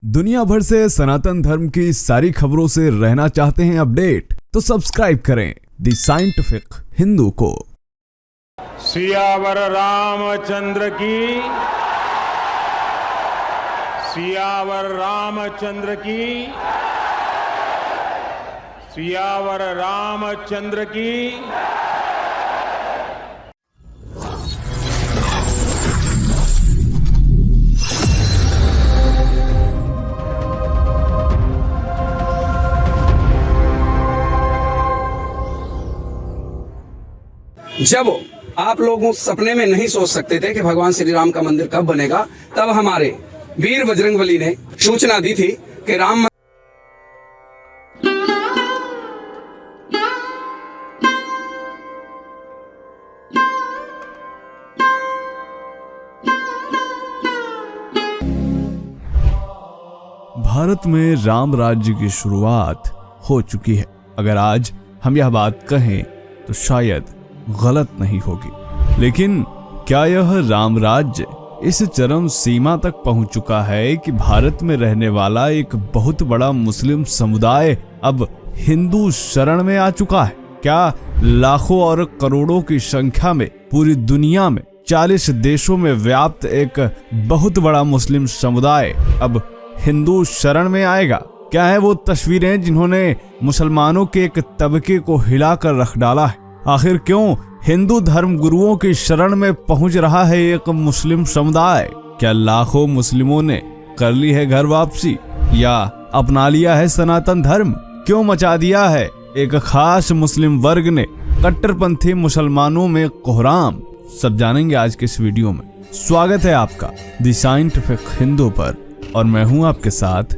दुनिया भर से सनातन धर्म की सारी खबरों से रहना चाहते हैं अपडेट, तो सब्सक्राइब करें द साइंटिफिक हिंदू को। सियावर रामचंद्र की, सियावर रामचंद्र की, सियावर रामचंद्र की। जब आप लोग उस सपने में नहीं सोच सकते थे कि भगवान श्री राम का मंदिर कब बनेगा, तब हमारे वीर बजरंगबली ने सूचना दी थी कि राम भारत में राम राज्य की शुरुआत हो चुकी है। अगर आज हम यह बात कहें तो शायद गलत नहीं होगी, लेकिन क्या यह राम राज्य इस चरम सीमा तक पहुंच चुका है कि भारत में रहने वाला एक बहुत बड़ा मुस्लिम समुदाय अब हिंदू शरण में आ चुका है? क्या लाखों और करोड़ों की संख्या में पूरी दुनिया में 40 देशों में व्याप्त एक बहुत बड़ा मुस्लिम समुदाय अब हिंदू शरण में आएगा? क्या है वो तस्वीरें जिन्होंने मुसलमानों के एक तबके को हिलाकर रख डाला है? आखिर क्यों हिंदू धर्म गुरुओं की शरण में पहुंच रहा है एक मुस्लिम समुदाय? क्या लाखों मुस्लिमों ने कर ली है घर वापसी या अपना लिया है सनातन धर्म? क्यों मचा दिया है एक खास मुस्लिम वर्ग ने कट्टरपंथी मुसलमानों में कोहराम? सब जानेंगे आज के इस वीडियो में। स्वागत है आपका द साइंटिफिक हिंदू पर, और मैं हूं आपके साथ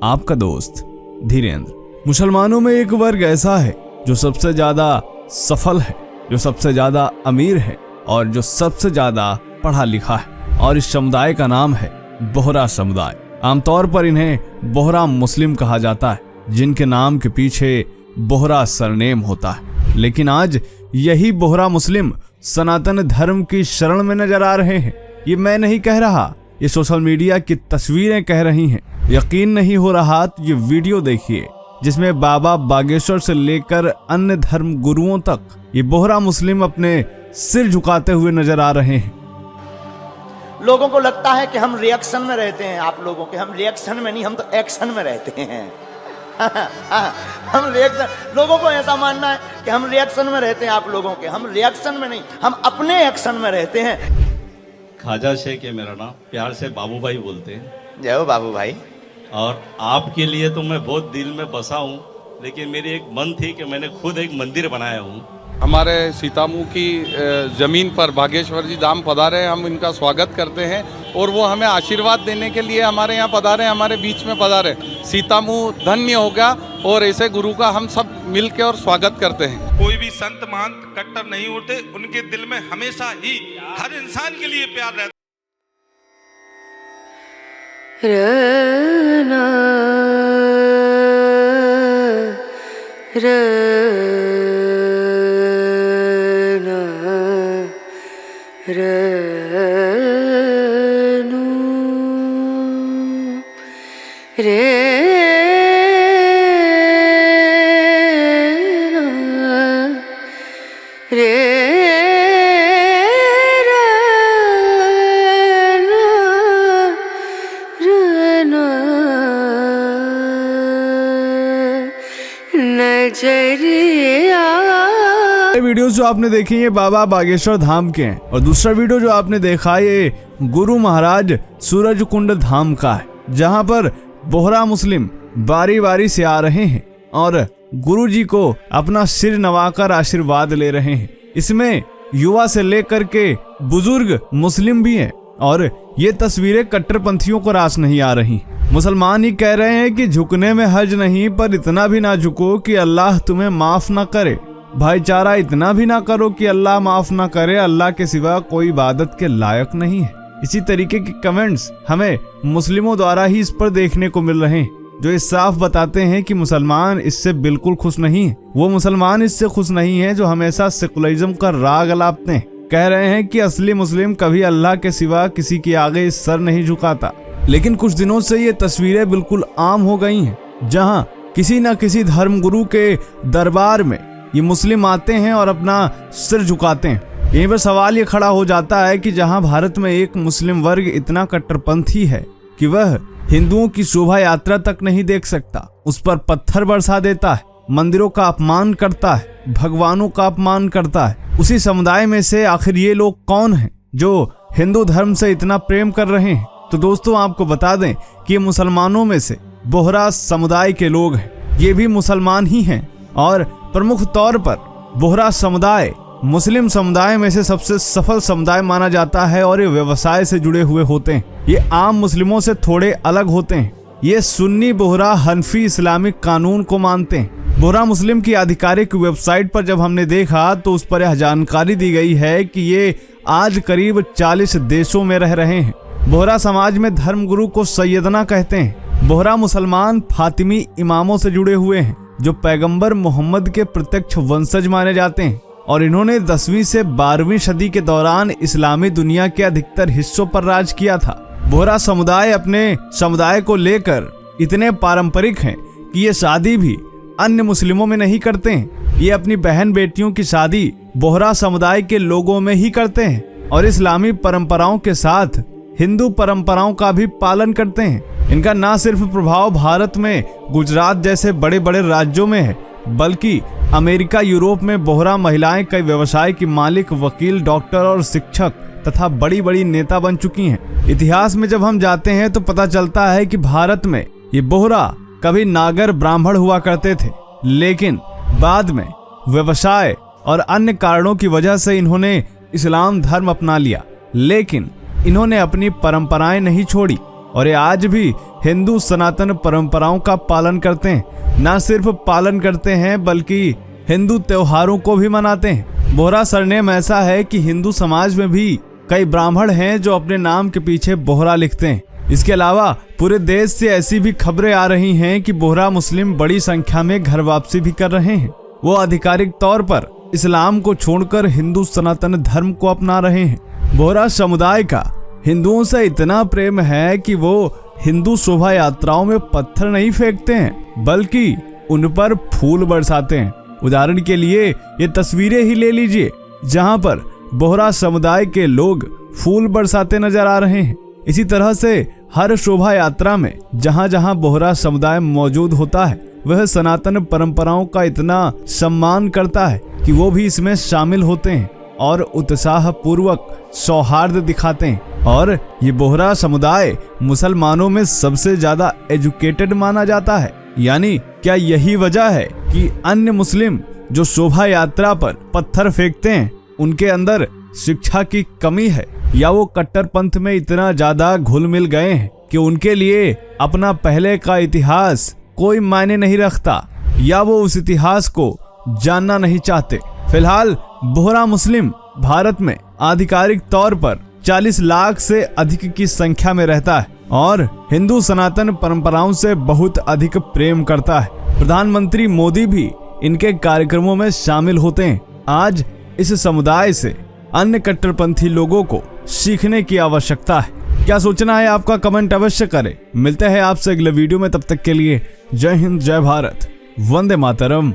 आपका दोस्त धीरेन्द्र। मुसलमानों में एक वर्ग ऐसा है जो सबसे ज्यादा सफल है, जो सबसे ज्यादा अमीर है और जो सबसे ज्यादा पढ़ा लिखा है, और इस समुदाय का नाम है बोहरा समुदाय। आमतौर पर इन्हें बोहरा मुस्लिम कहा जाता है, जिनके नाम के पीछे बोहरा सरनेम होता है। लेकिन आज यही बोहरा मुस्लिम सनातन धर्म की शरण में नजर आ रहे हैं। ये मैं नहीं कह रहा, ये सोशल मीडिया की तस्वीरें कह रही हैं। यकीन नहीं हो रहा तो ये वीडियो देखिए, जिसमें बाबा बागेश्वर से लेकर अन्य धर्म गुरुओं तक ये बोहरा मुस्लिम अपने सिर झुकाते हुए नजर आ रहे हैं। लोगों को लगता है कि हम रिएक्शन में रहते हैं, आप लोगों के। हम रिएक्शन में नहीं, हम तो एक्शन में रहते हैं। हम रिएक्शन, लोगों को ऐसा मानना है कि हम रिएक्शन में रहते हैं आप लोगों के। हम रिएक्शन में नहीं, हम अपने एक्शन में रहते हैं। खाजा शेख है मेरा नाम, प्यार से बाबू भाई बोलते हैं। जय हो बाबू भाई। और आपके लिए तो मैं बहुत दिल में बसा हूँ, लेकिन मेरी एक मन थी कि मैंने खुद एक मंदिर बनाया हूँ। हमारे सीतामऊ की ज़मीन पर बागेश्वर जी धाम पधारे, हम इनका स्वागत करते हैं और वो हमें आशीर्वाद देने के लिए हमारे यहाँ पधारे, हमारे बीच में पधारे। सीतामऊ धन्य होगा और ऐसे गुरु का हम सब मिलकर और स्वागत करते हैं। कोई भी संत महंत कट्टर नहीं होते, उनके दिल में हमेशा ही हर इंसान के लिए प्यार रहता। रना वीडियोस जो आपने देखी ये बाबा बागेश्वर धाम के हैं, और दूसरा वीडियो जो आपने देखा ये गुरु महाराज सूरज कुंड धाम का है, जहां पर बोहरा मुस्लिम बारी बारी से आ रहे हैं और गुरु जी को अपना सिर नवाकर आशीर्वाद ले रहे हैं। इसमें युवा से लेकर के बुजुर्ग मुस्लिम भी हैं, और ये तस्वीरें कट्टरपंथियों को रास नहीं आ रही। मुसलमान ही कह रहे हैं कि झुकने में हर्ज नहीं, पर इतना भी ना झुको कि अल्लाह तुम्हें माफ ना करे। भाईचारा इतना भी ना करो कि अल्लाह माफ ना करे। अल्लाह के सिवा कोई इबादत के लायक नहीं है। इसी तरीके के कमेंट्स हमें मुस्लिमों द्वारा ही इस पर देखने को मिल रहे हैं, जो ये साफ बताते हैं कि मुसलमान इससे बिल्कुल खुश नहीं है। वो मुसलमान इससे खुश नहीं है जो हमेशा सेकुलरिज्म का राग अलापते हैं। कह रहे हैं कि असली मुस्लिम कभी अल्लाह के सिवा किसी के आगे सर नहीं झुकाता। लेकिन कुछ दिनों से ये तस्वीरें बिल्कुल आम हो गई हैं, जहां किसी न किसी धर्मगुरु के दरबार में ये मुस्लिम आते हैं और अपना सिर झुकाते हैं। यहीं पर सवाल ये खड़ा हो जाता है कि जहां भारत में एक मुस्लिम वर्ग इतना कट्टरपंथी है कि वह हिंदुओं की शोभा यात्रा तक नहीं देख सकता, उस पर पत्थर बरसा देता है, मंदिरों का अपमान करता है, भगवानों का अपमान करता है, उसी समुदाय में से आखिर ये लोग कौन हैं जो हिंदू धर्म से इतना प्रेम कर रहे हैं? तो दोस्तों आपको बता दें कि ये मुसलमानों में से बोहरा समुदाय के लोग हैं। ये भी मुसलमान ही हैं और प्रमुख तौर पर बोहरा समुदाय मुस्लिम समुदाय में से सबसे सफल समुदाय माना जाता है और ये व्यवसाय से जुड़े हुए होते हैं। ये आम मुस्लिमों से थोड़े अलग होते हैं। ये सुन्नी बोहरा हनफी इस्लामिक कानून को मानते हैं। बोहरा मुस्लिम की आधिकारिक वेबसाइट पर जब हमने देखा तो उस पर यह जानकारी दी गई है कि ये आज करीब 40 देशों में रह रहे हैं। बोहरा समाज में धर्मगुरु को सैयदना कहते हैं। बोहरा मुसलमान फातिमी इमामों से जुड़े हुए हैं जो पैगंबर मोहम्मद के प्रत्यक्ष वंशज माने जाते हैं और इन्होंने 10वीं से 12वीं सदी के दौरान इस्लामी दुनिया के अधिकतर हिस्सों पर राज किया था। बोहरा समुदाय अपने समुदाय को लेकर इतने पारंपरिक हैं कि ये शादी भी अन्य मुस्लिमों में नहीं करते हैं। ये अपनी बहन बेटियों की शादी बोहरा समुदाय के लोगों में ही करते हैं और इस्लामी परंपराओं के साथ हिंदू परंपराओं का भी पालन करते हैं। इनका न सिर्फ प्रभाव भारत में गुजरात जैसे बड़े बड़े राज्यों में है, बल्कि अमेरिका यूरोप में बोहरा महिलाएं कई व्यवसाय की मालिक, वकील, डॉक्टर और शिक्षक तथा बड़ी बड़ी नेता बन चुकी हैं। इतिहास में जब हम जाते हैं तो पता चलता है कि भारत में ये बोहरा कभी नागर ब्राह्मण हुआ करते थे, लेकिन बाद में व्यवसाय और अन्य कारणों की वजह से इन्होंने इस्लाम धर्म अपना लिया, लेकिन इन्होंने अपनी परंपराएं नहीं छोड़ी और ये आज भी हिंदू सनातन परंपराओं का पालन करते हैं। न सिर्फ पालन करते हैं बल्कि हिंदू त्योहारों को भी मनाते हैं। बोहरा सरनेम ऐसा है कि हिंदू समाज में भी कई ब्राह्मण हैं जो अपने नाम के पीछे बोहरा लिखते हैं। इसके अलावा पूरे देश से ऐसी भी खबरें आ रही हैं कि बोहरा मुस्लिम बड़ी संख्या में घर वापसी भी कर रहे हैं। वो आधिकारिक तौर पर इस्लाम को छोड़कर हिंदू सनातन धर्म को अपना रहे हैं। बोहरा समुदाय का हिंदुओं से इतना प्रेम है कि वो हिंदू शोभा यात्राओं में पत्थर नहीं फेंकते हैं बल्कि उन पर फूल बरसाते हैं। उदाहरण के लिए ये तस्वीरें ही ले लीजिए जहां पर बोहरा समुदाय के लोग फूल बरसाते नजर आ रहे हैं। इसी तरह से हर शोभा यात्रा में जहां जहां बोहरा समुदाय मौजूद होता है वह सनातन परंपराओं का इतना सम्मान करता है कि वो भी इसमें शामिल होते हैं और उत्साह पूर्वक सौहार्द दिखाते हैं। और ये बोहरा समुदाय मुसलमानों में सबसे ज्यादा एजुकेटेड माना जाता है। यानी क्या यही वजह है कि अन्य मुस्लिम जो शोभा यात्रा पर पत्थर फेंकते हैं उनके अंदर शिक्षा की कमी है, या वो कट्टरपंथ में इतना ज्यादा घुल मिल गए हैं कि उनके लिए अपना पहले का इतिहास कोई मायने नहीं रखता, या वो उस इतिहास को जानना नहीं चाहते। फिलहाल बोहरा मुस्लिम भारत में आधिकारिक तौर पर 40 लाख से अधिक की संख्या में रहता है और हिंदू सनातन परंपराओं से बहुत अधिक प्रेम करता है। प्रधानमंत्री मोदी भी इनके कार्यक्रमों में शामिल होते हैं। आज इस समुदाय से अन्य कट्टरपंथी लोगों को सीखने की आवश्यकता है। क्या सोचना है आपका कमेंट अवश्य करें। मिलते हैं आपसे अगले वीडियो में, तब तक के लिए जय हिंद, जय भारत, वंदे मातरम।